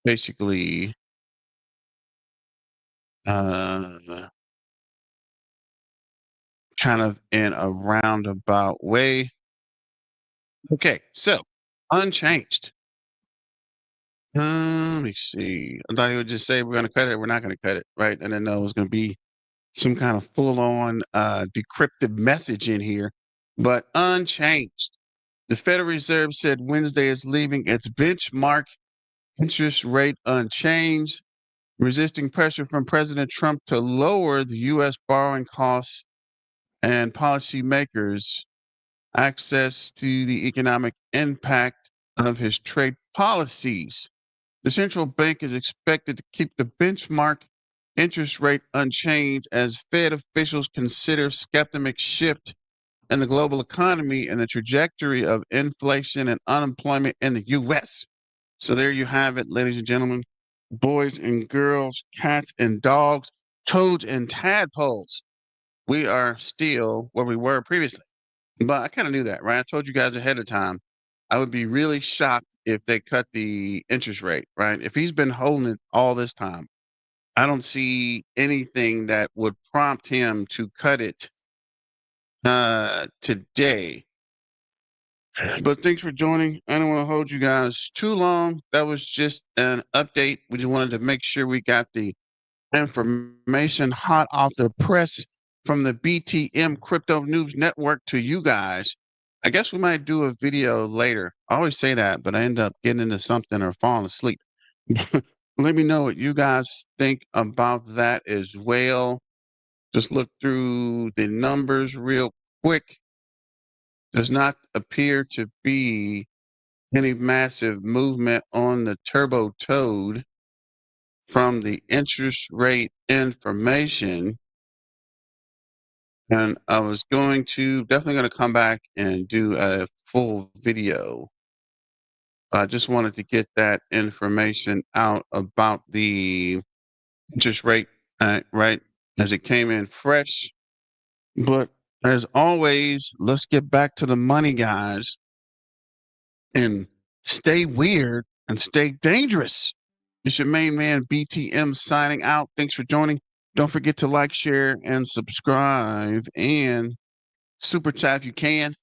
Basically, uh, kind of in a roundabout way. Okay, so unchanged. Let me see. I thought he would just say we're going to cut it. We're not going to cut it, right? And then there was going to be some kind of full-on decrypted message in here, but unchanged. The Federal Reserve said Wednesday is leaving its benchmark interest rate unchanged, resisting pressure from President Trump to lower the U.S. borrowing costs and policymakers' access to the economic impact of his trade policies. The central bank is expected to keep the benchmark interest rate unchanged as Fed officials consider skeptic shift in the global economy and the trajectory of inflation and unemployment in the U.S. So there you have it, ladies and gentlemen, boys and girls, cats and dogs, toads and tadpoles. We are still where we were previously. But I kind of knew that, right? I told you guys ahead of time. I would be really shocked if they cut the interest rate, right? If he's been holding it all this time, I don't see anything that would prompt him to cut it today. But thanks for joining. I don't want to hold you guys too long. That was just an update. We just wanted to make sure we got the information hot off the press from the BTM Crypto News Network to you guys. I guess we might do a video later. I always say that, but I end up getting into something or falling asleep. Let me know what you guys think about that as well. Just look through the numbers real quick. Does not appear to be any massive movement on the turbo toad from the interest rate information. And I was definitely going to come back and do a full video. I just wanted to get that information out about the interest rate, right, as it came in fresh. But as always, let's get back to the money, guys, and stay weird and stay dangerous. It's your main man, BTM, signing out. Thanks for joining. Don't forget to like, share, and subscribe, and super chat if you can.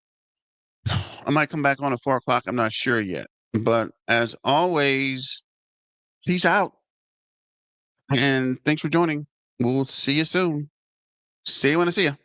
I might come back on at 4 o'clock. I'm not sure yet. But as always, peace out. And thanks for joining. We'll see you soon. See you when I see you.